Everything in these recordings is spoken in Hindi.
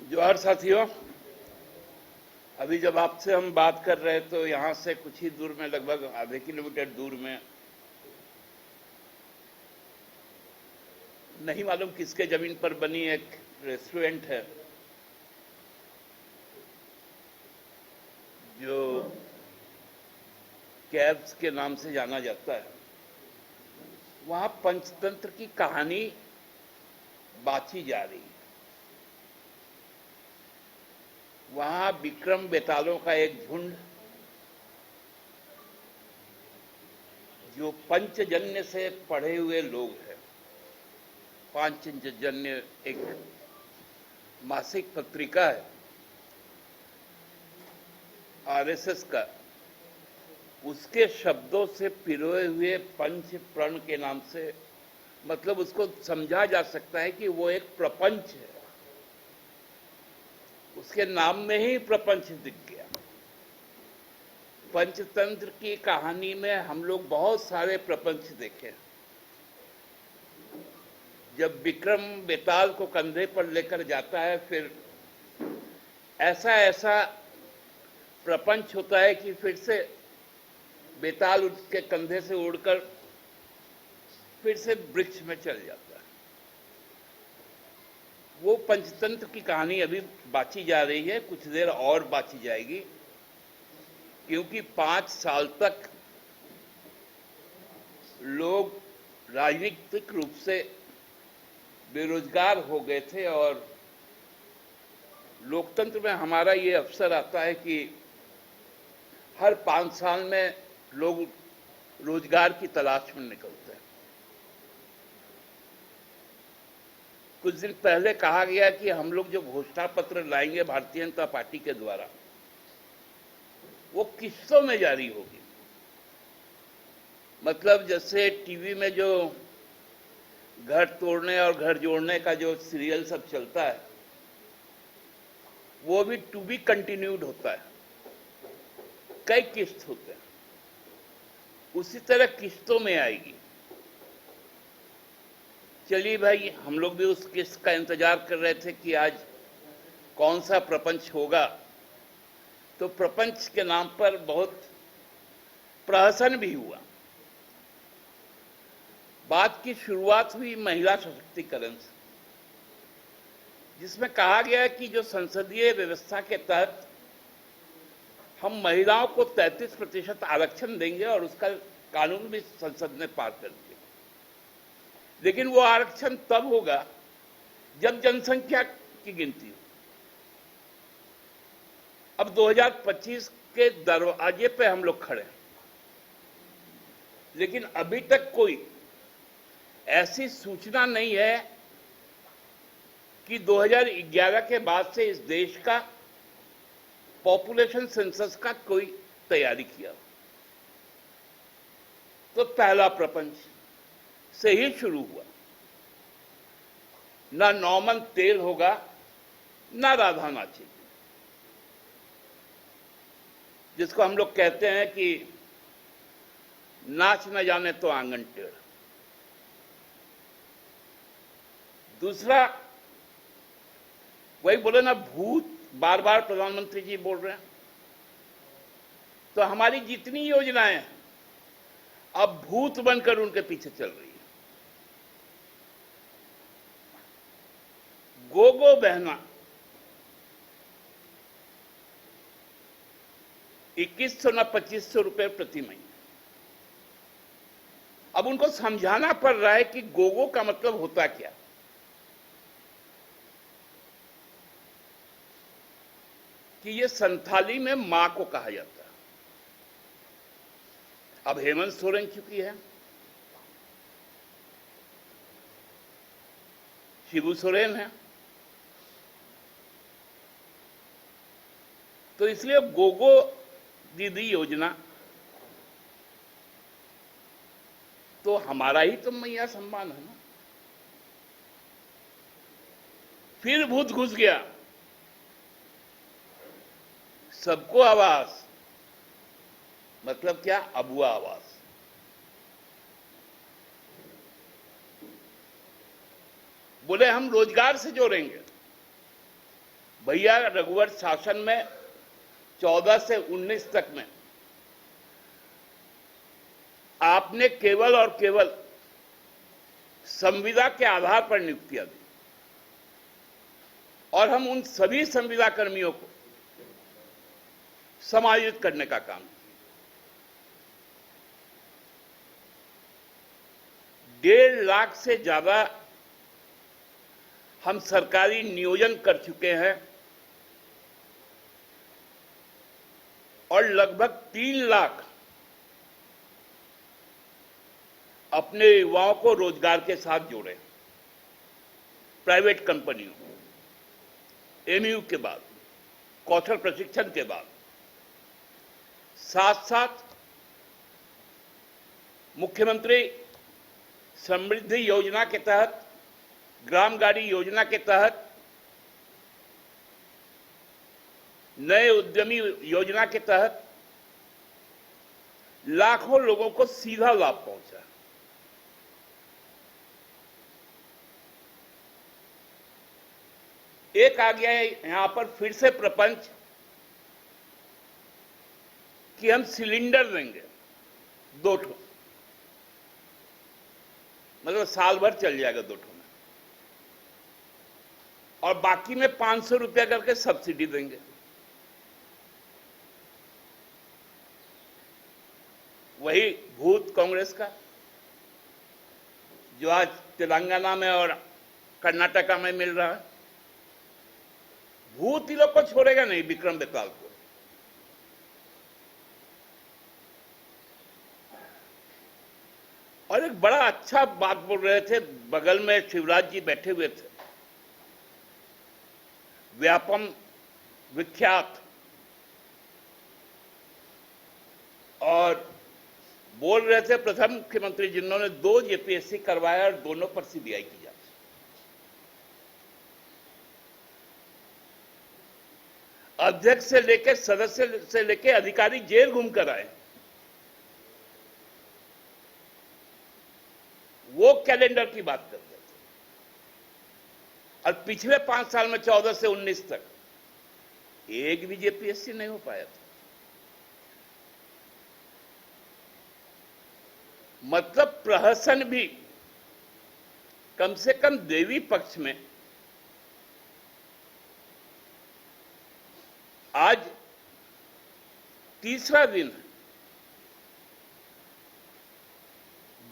जोहार साथियों। अभी जब आपसे हम बात कर रहे तो यहाँ से कुछ ही दूर में, लगभग आधे किलोमीटर दूर में, नहीं मालूम किसके जमीन पर बनी एक रेस्टोरेंट है जो कैब्स के नाम से जाना जाता है। वहाँ पंचतंत्र की कहानी बांची जा रही है। वहाँ विक्रम बेतालों का एक झुंड जो पंचजन्य से पढ़े हुए लोग हैं। पांचजन्य एक मासिक पत्रिका है आरएसएस का, उसके शब्दों से पिरोए हुए पंच प्रण के नाम से, मतलब उसको समझा जा सकता है कि वो एक प्रपंच है। उसके नाम में ही प्रपंच दिख गया। पंचतंत्र की कहानी में हम लोग बहुत सारे प्रपंच देखे। जब विक्रम बेताल को कंधे पर लेकर जाता है, फिर ऐसा ऐसा प्रपंच होता है कि फिर से बेताल उसके कंधे से उड़कर फिर से वृक्ष में चल जाता है। वो पंचतंत्र की कहानी अभी बांची जा रही है, कुछ देर और बांची जाएगी, क्योंकि 5 साल तक लोग राजनीतिक रूप से बेरोजगार हो गए थे और लोकतंत्र में हमारा ये अवसर आता है कि हर 5 साल में लोग रोजगार की तलाश में निकलते हैं। कुछ दिन पहले कहा गया कि हम लोग जो घोषणा पत्र लाएंगे भारतीय जनता पार्टी के द्वारा, वो किस्तों में जारी होगी। मतलब जैसे टीवी में जो घर तोड़ने और घर जोड़ने का जो सीरियल सब चलता है, वो भी टू बी कंटिन्यूड होता है, कई किस्त होते हैं, उसी तरह किस्तों में आएगी। चलिए भाई, हम लोग भी उस किस्त का इंतजार कर रहे थे कि आज कौन सा प्रपंच होगा। तो प्रपंच के नाम पर बहुत प्रहसन भी हुआ। बात की शुरुआत हुई महिला सशक्तिकरण से, जिसमें कहा गया कि जो संसदीय व्यवस्था के तहत हम महिलाओं को 33% आरक्षण देंगे और उसका कानून भी संसद ने पास कर दिया। लेकिन वो आरक्षण तब होगा जब जनसंख्या की गिनती हो। अब 2025 के दरवाजे पे हम लोग खड़े हैं, लेकिन अभी तक कोई ऐसी सूचना नहीं है कि 2011 के बाद से इस देश का पॉपुलेशन सेंसस का कोई तैयारी किया। तो पहला प्रपंच से ही शुरू हुआ। ना नॉर्मन तेल होगा, ना राधा नाचेगी, जिसको हम लोग कहते हैं कि नाच न जाने तो आंगन टेढ़। दूसरा, वही बोले ना, भूत, बार बार प्रधानमंत्री जी बोल रहे हैं, तो हमारी जितनी योजनाएं हैं अब भूत बनकर उनके पीछे चल रही है। गोगो बहना 2100 ना 2500 रुपए प्रति महीने। अब उनको समझाना पड़ रहा है कि गोगो का मतलब होता क्या। कि ये संथाली में मां को कहा जाता है। अब हेमंत सोरेन चुकी है, शिबू सोरेन है, तो इसलिए गोगो दीदी योजना तो हमारा ही तो मैया सम्मान है ना। फिर भूत घुस गया, सबको आवास, मतलब क्या, अबुआ आवास। बोले हम रोजगार से जोड़ेंगे। भैया रघुवर शासन में 14 से 19 तक में आपने केवल और केवल संविदा के आधार पर नियुक्तियां दी और हम उन सभी संविदा कर्मियों को समायोजित करने का काम किया। 1.5 लाख से ज्यादा हम सरकारी नियोजन कर चुके हैं और लगभग 3 लाख अपने युवाओं को रोजगार के साथ जोड़े, प्राइवेट कंपनियों, एमयू के बाद, कौशल प्रशिक्षण के बाद। साथ साथ मुख्यमंत्री समृद्धि योजना के तहत, ग्राम गाड़ी योजना के तहत, नए उद्यमी योजना के तहत लाखों लोगों को सीधा लाभ पहुंचा। एक आ गया है यहां पर फिर से प्रपंच कि हम सिलेंडर देंगे 2 ठो, मतलब साल भर चल जाएगा 2 ठो में, और बाकी में 500 रुपया करके सब्सिडी देंगे। वही भूत कांग्रेस का जो आज तेलंगाना में और कर्नाटका में मिल रहा है। भूत ही लोग को छोड़ेगा नहीं, विक्रम बेताल को। और एक बड़ा अच्छा बात बोल रहे थे, बगल में शिवराज जी बैठे हुए थे, व्यापम विख्यात, और बोल रहे थे प्रथम मुख्यमंत्री जिन्होंने 2 जेपीएससी करवाया और दोनों पर सीबीआई की जांच। अध्यक्ष से लेकर सदस्य से लेकर अधिकारी जेल घूम कर आए। वो कैलेंडर की बात करते थे, और पिछले 5 साल में 14 से 19 तक एक भी जेपीएससी नहीं हो पाया था। मतलब प्रहसन भी कम से कम देवी पक्ष में आज तीसरा दिन है।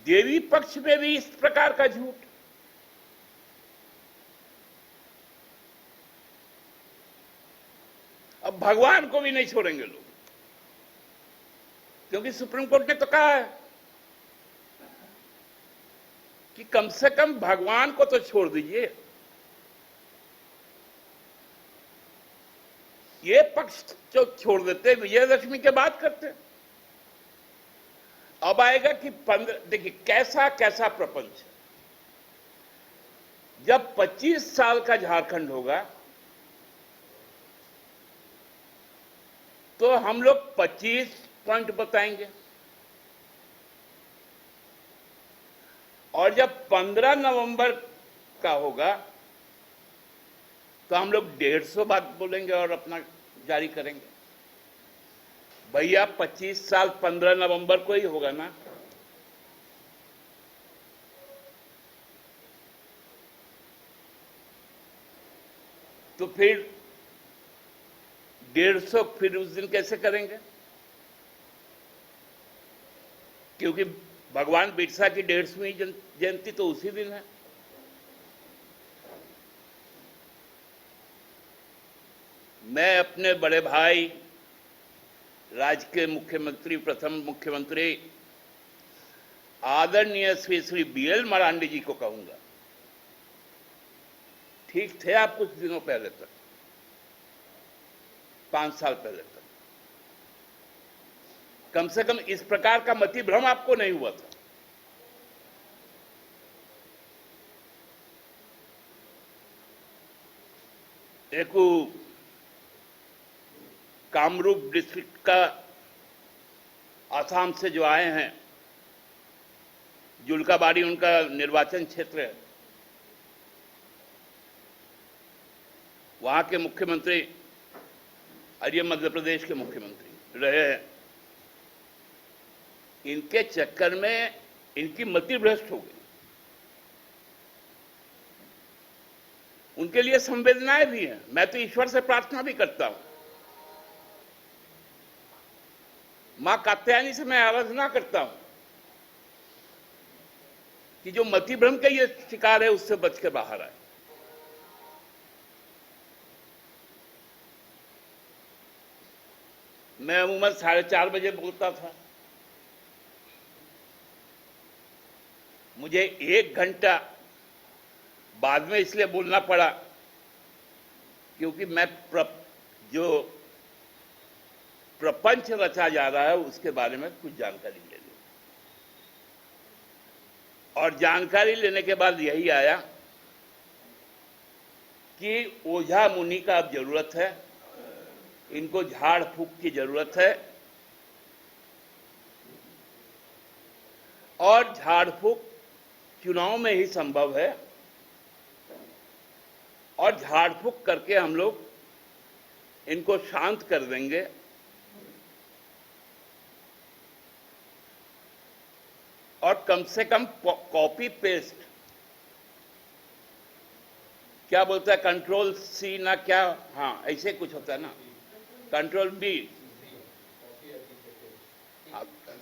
देवी पक्ष में भी इस प्रकार का झूठ। अब भगवान को भी नहीं छोड़ेंगे लोग, क्योंकि सुप्रीम कोर्ट ने तो कहा है कि कम से कम भगवान को तो छोड़ दीजिए। ये पक्ष जो छोड़ देते, विजयदशमी के बाद करते। अब आएगा कि 15, देखिए कैसा कैसा प्रपंच। जब 25 साल का झारखंड होगा तो हम लोग 25 पॉइंट बताएंगे, और जब 15 नवंबर का होगा तो हम लोग 150 बात बोलेंगे और अपना जारी करेंगे। भैया 25 साल 15 नवंबर को ही होगा ना। तो फिर 150 फिर उस दिन कैसे करेंगे? क्योंकि भगवान बिरसा की 150वीं जयंती तो उसी दिन है। मैं अपने बड़े भाई, राज्य के मुख्यमंत्री, प्रथम मुख्यमंत्री आदरणीय श्री बीएल मरांडी जी को कहूंगा, ठीक थे आप कुछ दिनों पहले तक, 5 साल पहले तक, कम से कम इस प्रकार का मति भ्रम आपको नहीं हुआ था। एक कामरूप डिस्ट्रिक्ट का आसाम से जो आए हैं, जुल्काबाड़ी उनका निर्वाचन क्षेत्र है, वहां के मुख्यमंत्री और ये मध्य प्रदेश के मुख्यमंत्री रहे हैं, इनके चक्कर में इनकी मति भ्रष्ट हो गई। उनके लिए संवेदनाएं भी हैं। मैं तो ईश्वर से प्रार्थना भी करता हूं, मां कात्यायनी से मैं आराधना करता हूं कि जो मति भ्रम का ये शिकार है उससे बच के बाहर आए। मैं अमूमन 4:30 बजे बोलता था, मुझे 1 घंटा बाद में इसलिए बोलना पड़ा क्योंकि मैं जो प्रपंच रचा जा रहा है उसके बारे में कुछ जानकारी ले ली, और जानकारी लेने के बाद यही आया कि ओझा मुनि का अब जरूरत है, इनको झाड़ फूक की जरूरत है, और झाड़ फूक चुनाव में ही संभव है, और झाड़ फूक करके हम लोग इनको शांत कर देंगे। और कम से कम कॉपी पेस्ट, क्या बोलता है, कंट्रोल सी ना क्या, हाँ ऐसे कुछ होता है ना, कंट्रोल बी,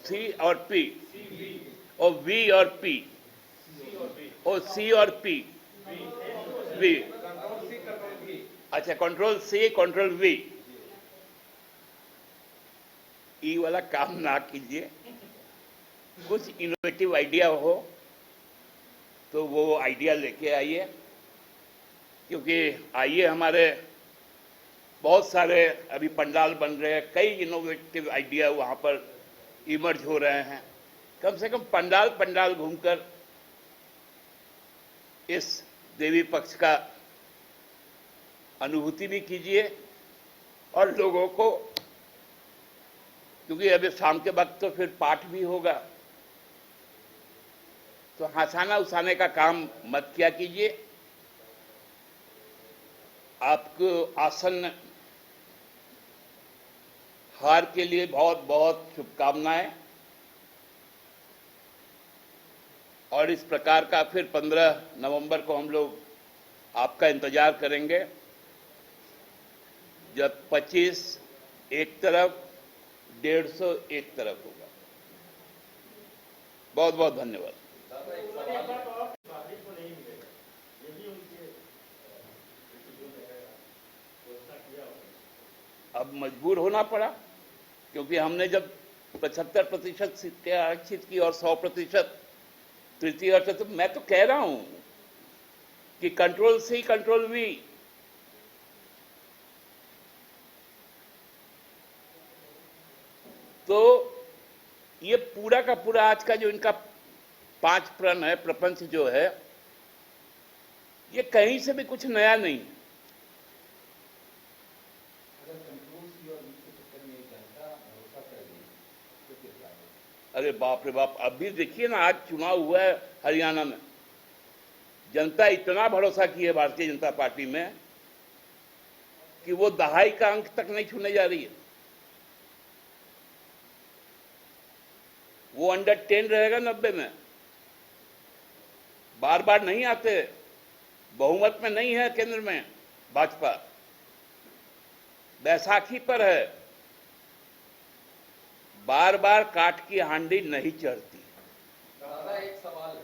सी और पी, और वी और पी, और सी और पी, वी, अच्छा कंट्रोल सी कंट्रोल वी, ई वाला काम ना कीजिए। कुछ इनोवेटिव आइडिया हो तो वो आइडिया लेके आइए, क्योंकि आइए हमारे बहुत सारे अभी पंडाल बन रहे हैं, कई इनोवेटिव आइडिया वहां पर इमर्ज हो रहे हैं। कम से कम पंडाल घूमकर इस देवी पक्ष का अनुभूति भी कीजिए, और लोगों को, क्योंकि अभी शाम के वक्त तो फिर पाठ भी होगा, तो हंसाना उसाने का काम मत किया कीजिए। आपको आसन्न हार के लिए बहुत बहुत शुभकामनाएं, और इस प्रकार का फिर 15 नवंबर को हम लोग आपका इंतजार करेंगे, जब 25 एक तरफ, 150 एक तरफ होगा। बहुत बहुत धन्यवाद। अब मजबूर होना पड़ा, क्योंकि हमने जब 75% सीटें आरक्षित की और 100% तृतीय अर्थ, तो मैं तो कह रहा हूं कि कंट्रोल सी कंट्रोल वी, तो ये पूरा का पूरा आज का जो इनका 5 प्रण है, प्रपंच जो है, ये कहीं से भी कुछ नया नहीं। अरे बाप रे बाप, अभी देखिए ना, आज चुनाव हुआ है हरियाणा में, जनता इतना भरोसा की है भारतीय जनता पार्टी में कि वो दहाई का अंक तक नहीं छूने जा रही है। वो अंडर 10 रहेगा 90 में, बार बार नहीं आते, बहुमत में नहीं है केंद्र में भाजपा, बैसाखी पर है, बार बार काट की हांडी नहीं चढ़ती। दादा एक सवाल है,